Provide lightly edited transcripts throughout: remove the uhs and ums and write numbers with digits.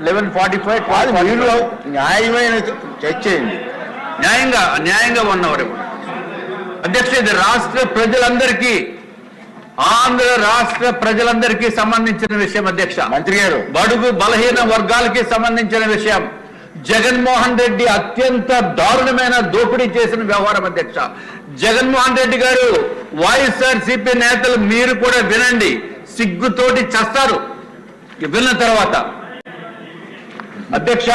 11:45 న్యాయమైన చర్చ న్యాయంగా 1 అవర్. అధ్యక్ష, ఇది రాష్ట్ర ప్రజలందరికీ, ఆంధ్ర రాష్ట్ర ప్రజలందరికీ సంబంధించిన విషయం అధ్యక్ష. మంత్రి గారు, బడుగు బలహీన వర్గాలకి సంబంధించిన విషయం. జగన్మోహన్ రెడ్డి అత్యంత దారుణమైన దోపిడీ చేసిన వ్యవహారం అధ్యక్ష. జగన్మోహన్ రెడ్డి గారు, వైఎస్ఆర్సీపీ నేతలు మీరు కూడా వినండి, సిగ్గుతోటి చస్తారు విన్న తర్వాత. అధ్యక్ష,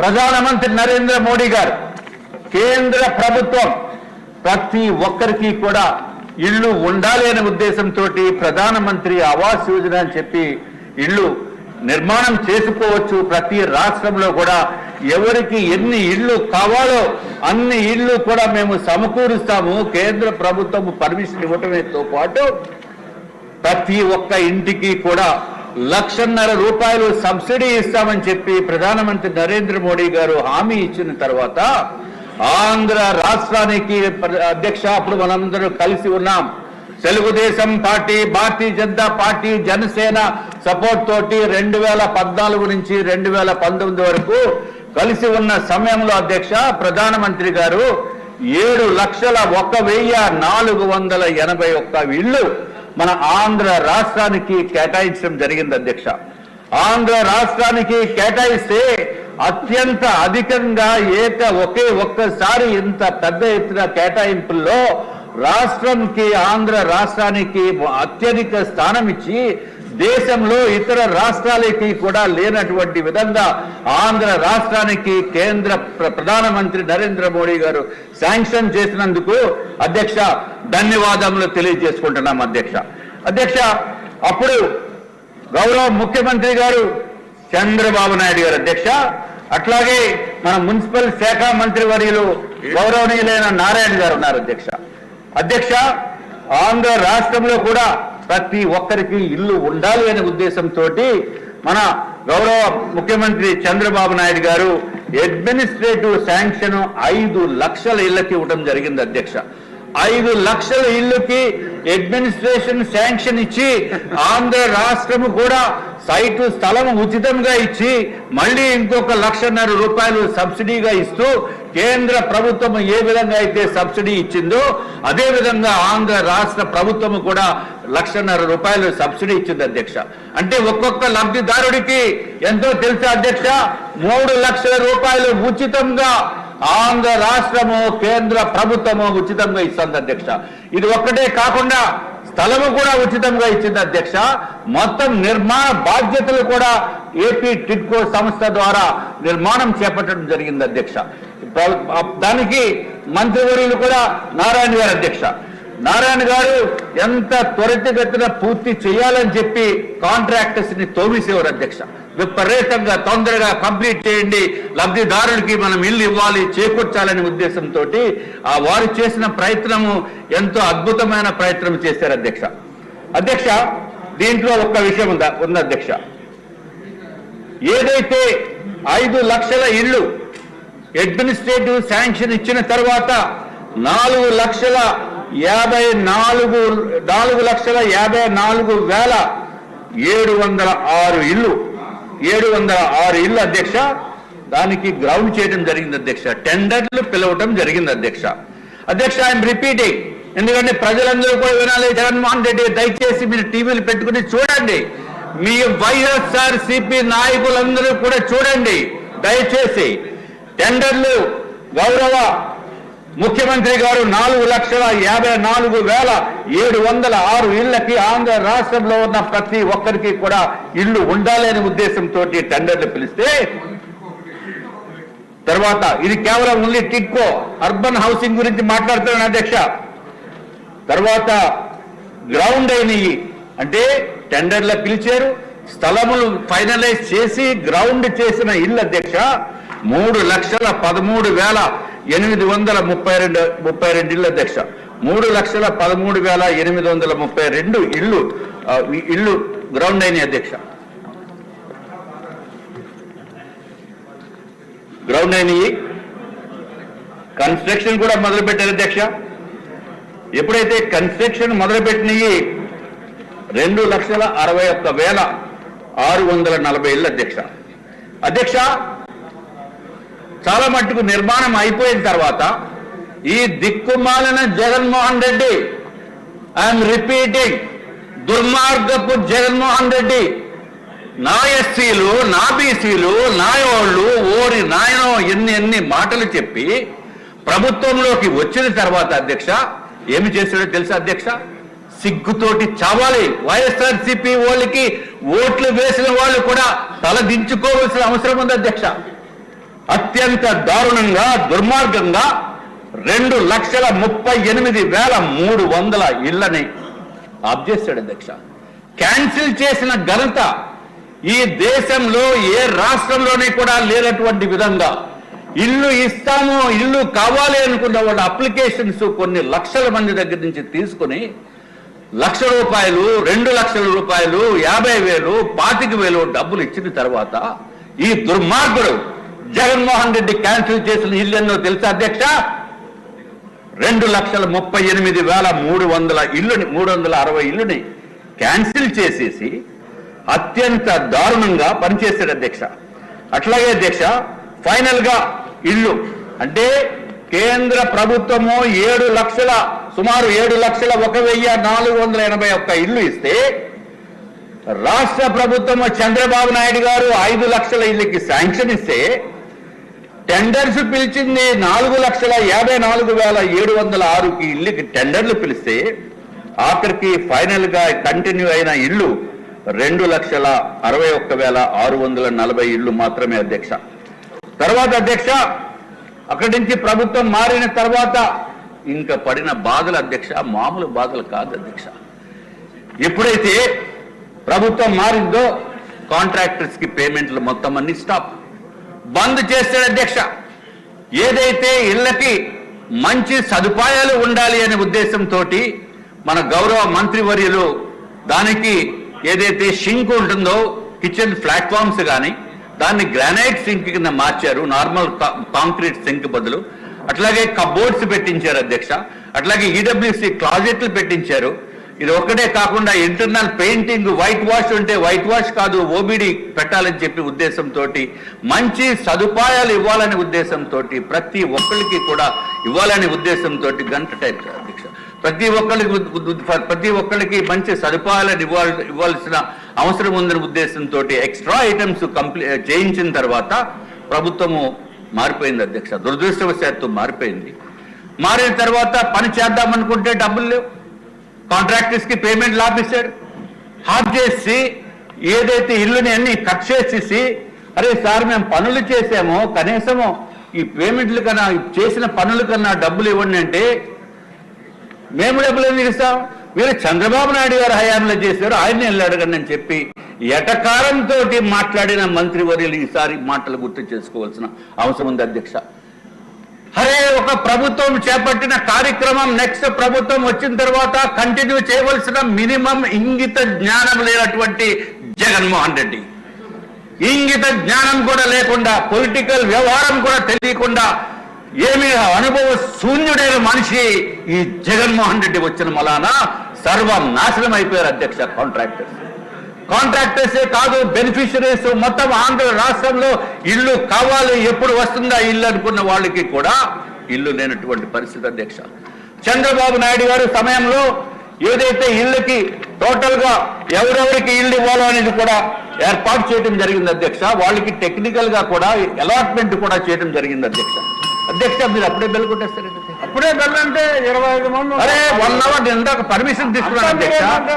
ప్రధానమంత్రి నరేంద్ర మోడీ గారు, కేంద్ర ప్రభుత్వం ప్రతి ఒక్కరికి కూడా ఇళ్ళు ఉండాలి అనే ఉద్దేశంతో ప్రధానమంత్రి ఆవాస్ యోజన అని చెప్పి ఇళ్ళు నిర్మాణం చేసుకోవచ్చు. ప్రతి రాష్ట్రంలో కూడా ఎవరికి ఎన్ని ఇళ్ళు కావాలో అన్ని ఇళ్ళు కూడా మేము సమకూరుస్తాము. కేంద్ర ప్రభుత్వం పర్మిషన్ ఇవ్వటంతో పాటు ప్రతి ఒక్క ఇంటికి కూడా 1,50,000 రూపాయలు సబ్సిడీ ఇస్తామని చెప్పి ప్రధానమంత్రి నరేంద్ర మోడీ గారు హామీ ఇచ్చిన తర్వాత ఆంధ్ర రాష్ట్రానికి అధ్యక్ష, అప్పుడు మనందరూ కలిసి ఉన్నాం. Telugu Desam party, Bharatiya Janata party, Janasena support తోటి 2014 నుంచి 2019 వరకు కలిసి ఉన్న సమయంలో అధ్యక్ష, ప్రధానమంత్రి గారు 7,01,481 ఇళ్ళు మన ఆంధ్ర రాష్ట్రానికి కేటాయించడం జరిగింది అధ్యక్ష. ఆంధ్ర రాష్ట్రానికి కేటాయిస్తే అత్యంత అధికంగా ఒకే ఒక్కసారి ఇంత పెద్ద ఎత్తున కేటాయింపుల్లో రాష్ట్రంకి, ఆంధ్ర రాష్ట్రానికి అత్యధిక స్థానం ఇచ్చి దేశంలో ఇతర రాష్ట్రాలకి కూడా లేనటువంటి విధంగా ఆంధ్ర రాష్ట్రానికి కేంద్ర ప్రధానమంత్రి నరేంద్ర మోడీ గారు శాంక్షన్ చేసినందుకు అధ్యక్ష ధన్యవాదములు తెలియజేసుకుంటున్నాం అధ్యక్ష. అధ్యక్ష, అప్పుడు గౌరవ ముఖ్యమంత్రి గారు చంద్రబాబు నాయుడు గారు అధ్యక్ష, అట్లాగే మన మున్సిపల్ శాఖ మంత్రి వర్యులు గౌరవనీయులైన నారాయణ గారు ఉన్నారు అధ్యక్ష. అధ్యక్ష, ఆంధ్ర రాష్ట్రంలో కూడా ప్రతి ఒక్కరికి ఇల్లు ఉండాలి అనే ఉద్దేశంతో మన గౌరవ ముఖ్యమంత్రి చంద్రబాబు నాయుడు గారు అడ్మినిస్ట్రేటివ్ శాంక్షన్ 5 లక్షల ఇళ్లకి ఇవ్వడం జరిగింది అధ్యక్ష. 5 లక్షల ఇళ్లకి అడ్మినిస్ట్రేషన్ శాంక్షన్ ఇచ్చి ఆంధ్ర రాష్ట్రము కూడా సైటు స్థలం ఉచితంగా ఇచ్చి మళ్ళీ ఇంకొక 1,50,000 రూపాయలు సబ్సిడీగా ఇస్తూ కేంద్ర ప్రభుత్వం ఏ విధంగా అయితే సబ్సిడీ ఇచ్చిందో అదే విధంగా ఆంధ్ర రాష్ట్ర ప్రభుత్వం కూడా 1,50,000 రూపాయలు సబ్సిడీ ఇచ్చింది అధ్యక్ష. అంటే ఒక్కొక్క లబ్ధిదారుడికి ఎంతో తెలుసా అధ్యక్ష, 3 లక్షల రూపాయలు ఉచితంగా ఆంధ్ర రాష్ట్రము, కేంద్ర ప్రభుత్వము ఉచితంగా ఇస్తుంది అధ్యక్ష. ఇది ఒక్కటే కాకుండా స్థలము కూడా ఉచితంగా ఇచ్చింది అధ్యక్ష. మొత్తం నిర్మాణ బాధ్యతలు కూడా ఏపీ టిడ్కో సంస్థ ద్వారా నిర్మాణం చేపట్టడం జరిగింది అధ్యక్ష. దానికి మంత్రివర్యులు కూడా నారాయణ గారు అధ్యక్ష. నారాయణ గారు ఎంత త్వరితగతిన పూర్తి చేయాలని చెప్పి కాంట్రాక్టర్స్ ని తోమిసేవారు అధ్యక్ష. విపరీతంగా తొందరగా కంప్లీట్ చేయండి, లబ్ధిదారులకి మనం ఇల్లు ఇవ్వాలి, చేకూర్చాలనే ఉద్దేశంతో వారు చేసిన ప్రయత్నము ఎంతో అద్భుతమైన ప్రయత్నం చేశారు అధ్యక్ష. అధ్యక్ష, దీంట్లో ఒక్క విషయం ఉంది అధ్యక్ష. ఏదైతే 5 లక్షల ఇళ్ళు అడ్మినిస్ట్రేటివ్ శాంక్షన్ ఇచ్చిన తర్వాత 4,54,706 ఇళ్ళు 706 ఇళ్ళు అధ్యక్ష. దానికి గ్రౌండ్ చేయడం జరిగింది అధ్యక్ష. టెండర్లు పిలవటం జరిగింది అధ్యక్ష. అధ్యక్ష, ఐఎమ్ రిపీటింగ్, ఎందుకంటే ప్రజలందరూ కూడా వినాలి. జగన్మోహన్ రెడ్డి దయచేసి మీరు టీవీలు పెట్టుకుని చూడండి, మీ వైఎస్ఆర్సీపీ నాయకులందరూ కూడా చూడండి దయచేసి. టెండర్లు గౌరవ ముఖ్యమంత్రి గారు 4,54,706 ఇళ్లకి ఆంధ్ర రాష్ట్రంలో ఉన్న ప్రతి ఒక్కరికి కూడా ఇల్లు ఉండాలి అనే ఉద్దేశంతో టెండర్లు పిలిస్తే తర్వాత ఇది కేవలం ఓన్లీ టిడ్కో అర్బన్ హౌసింగ్ గురించి మాట్లాడుతున్నాను అధ్యక్ష. తర్వాత గ్రౌండ్ అయినవి అంటే టెండర్లు పిలిచారు, స్థలములు ఫైనలైజ్ చేసి గ్రౌండ్ చేసిన ఇల్లు అధ్యక్ష 3,13,832 ఇళ్ళు అధ్యక్ష. 3,13,832 ఇళ్ళు గ్రౌండ్ అయినాయి అధ్యక్ష. గ్రౌండ్ అయినవి కన్స్ట్రక్షన్ కూడా మొదలుపెట్టారు అధ్యక్ష. ఎప్పుడైతే కన్స్ట్రక్షన్ మొదలుపెట్టినవి 2,61,000 640 ఇళ్ళు అధ్యక్ష. అధ్యక్ష, చాలా మట్టుకు నిర్మాణం అయిపోయిన తర్వాత ఈ దిక్కుమాలిన జగన్మోహన్ రెడ్డి, ఐఎమ్ రిపీటింగ్, దుర్మార్గపు జగన్మోహన్ రెడ్డి నా ఎస్సీలు, నా బీసీలు, నా వాళ్ళు ఓరి నాయనో ఎన్ని మాటలు చెప్పి ప్రభుత్వంలోకి వచ్చిన తర్వాత అధ్యక్ష ఏమి చేశాడో తెలుసా అధ్యక్ష? సిగ్గుతోటి చావాలి. వైఎస్ఆర్సీపీ వాళ్ళకి ఓట్లు వేసిన వాళ్ళు కూడా తల దించుకోవాల్సిన అవసరం ఉంది అధ్యక్ష. అత్యంత దారుణంగా, దుర్మార్గంగా 2,38,300 ఇళ్లని ఆప్ చేశాడు అధ్యక్ష. క్యాన్సిల్ చేసిన ఘనత ఈ దేశంలో ఏ రాష్ట్రంలోనే కూడా లేనటువంటి విధంగా ఇల్లు ఇస్తాము, ఇల్లు కావాలి అనుకున్న వాళ్ళ అప్లికేషన్స్ కొన్ని లక్షల మంది దగ్గర నుంచి తీసుకుని ₹1,00,000, ₹2,00,000, 50,000, 25,000 డబ్బులు ఇచ్చిన తర్వాత ఈ దుర్మార్గుడు జగన్మోహన్ రెడ్డి క్యాన్సిల్ చేసిన ఇల్లు ఎన్నో తెలుసా అధ్యక్ష? 2,38,300 ఇల్లుని, 360 ఇల్లుని క్యాన్సిల్ చేసేసి అత్యంత దారుణంగా పనిచేశాడు అధ్యక్ష. అట్లాగే అధ్యక్ష, ఫైనల్ గా ఇల్లు అంటే కేంద్ర ప్రభుత్వము సుమారు 7,01,481 ఇల్లు ఇస్తే రాష్ట్ర ప్రభుత్వము చంద్రబాబు నాయుడు గారు 5 లక్షల ఇళ్ళకి శాంక్షన్ ఇస్తే టెండర్స్ పిలిచింది 4,54,706 ఇళ్ళకి టెండర్లు పిలిస్తే ఆఖరికి ఫైనల్ గా కంటిన్యూ అయిన ఇల్లు 2,61,640 ఇళ్ళు మాత్రమే అధ్యక్ష. తర్వాత అధ్యక్ష, అక్కడి నుంచి ప్రభుత్వం మారిన తర్వాత ఇంకా పడిన బాధలు అధ్యక్ష మామూలు బాధలు కాదు అధ్యక్ష. ఎప్పుడైతే ప్రభుత్వం మారిందో కాంట్రాక్టర్స్ కి పేమెంట్లు మొత్తం అన్ని స్టాప్, బంద్ చేస్తాడు అధ్యక్ష. ఏదైతే ఇళ్లకి మంచి సదుపాయాలు ఉండాలి అనే ఉద్దేశంతో మన గౌరవ మంత్రివర్యులు దానికి ఏదైతే సింక్ ఉంటుందో కిచెన్ ప్లాట్ఫామ్స్ కానీ దాన్ని గ్రానైట్ సింక్ కింద మార్చారు, నార్మల్ కాంక్రీట్ సింక్ బదులు. అట్లాగే కబోర్డ్స్ పెట్టించారు అధ్యక్ష. అట్లాగే ఈడబ్ల్యూసి క్లాజెట్లు పెట్టించారు. ఇది ఒక్కటే కాకుండా ఇంటర్నల్ పెయింటింగ్, వైట్ వాష్ ఉంటే వైట్ వాష్ కాదు ఓబిడి పెట్టాలని చెప్పి ఉద్దేశంతో, మంచి సదుపాయాలు ఇవ్వాలనే ఉద్దేశంతో, ప్రతి ఒక్కరికి కూడా ఇవ్వాలనే ఉద్దేశంతో గంట టైం అధ్యక్ష ప్రతి ఒక్కరికి మంచి సదుపాయాలను ఇవ్వాల్సిన అవసరం ఉందనే ఉద్దేశంతో ఎక్స్ట్రా ఐటమ్స్ చేయించిన తర్వాత ప్రభుత్వము మారిపోయింది అధ్యక్ష. దురదృష్టవశాత్తు మారిపోయింది. మారిన తర్వాత పని చేద్దామనుకుంటే డబ్బులు లేవు, కాంట్రాక్టర్స్ కి పేమెంట్లు ఆపేశాడు. ఆఫ్ చేసి ఏదైతే ఇల్లుని అన్ని కట్ చేసేసి, అరే సార్ మేము పనులు చేసామో కనీసము ఈ పేమెంట్లు కన్నా, చేసిన పనుల కన్నా డబ్బులు ఇవ్వండి అంటే మేము డబ్బులు ఎందుకు ఇస్తాం, మీరు చంద్రబాబు నాయుడు గారు హయాంలో చేశారు, ఆయన్ని వెళ్ళి అడగండి అని చెప్పి ఎటకారంతో మాట్లాడిన మంత్రివర్యులు ఈసారి మాటలు గుర్తు చేసుకోవాల్సిన అవసరం ఉంది అధ్యక్ష. అరే ఒక ప్రభుత్వం చేపట్టిన కార్యక్రమం నెక్స్ట్ ప్రభుత్వం వచ్చిన తర్వాత కంటిన్యూ చేయవలసిన మినిమం ఇంగిత జ్ఞానం లేనటువంటి జగన్మోహన్ రెడ్డి, ఇంగిత జ్ఞానం కూడా లేకుండా, పొలిటికల్ వ్యవహారం కూడా తెలియకుండా ఏమీ అనుభవ శూన్యుడైన మనిషి ఈ జగన్మోహన్ రెడ్డి వచ్చిన మలానా సర్వనాశనం అయిపోయారు అధ్యక్ష. కాంట్రాక్టర్సే కాదు, బెనిఫిషరీస్ మొత్తం ఆంధ్ర రాష్ట్రంలో ఇల్లు కావాలి, ఎప్పుడు వస్తుందా ఇల్లు అనుకున్న వాళ్ళకి కూడా ఇల్లు లేనటువంటి పరిస్థితి అధ్యక్ష. చంద్రబాబు నాయుడు గారు సమయంలో ఏదైతే ఇళ్ళకి టోటల్ గా ఎవరెవరికి ఇల్లు ఇవ్వాలో అనేది కూడా ఏర్పాటు చేయడం జరిగింది అధ్యక్ష. వాళ్ళకి టెక్నికల్ గా కూడా అలాట్మెంట్ కూడా చేయడం జరిగింది అధ్యక్ష. మీరు అప్పుడే బెల్ కొట్టేస్తారు. అప్పుడే బెల్ అంటే 25 మంది. అరే 1 అవర్ ఇందాక పర్మిషన్ తీసుకున్నాను అధ్యక్ష.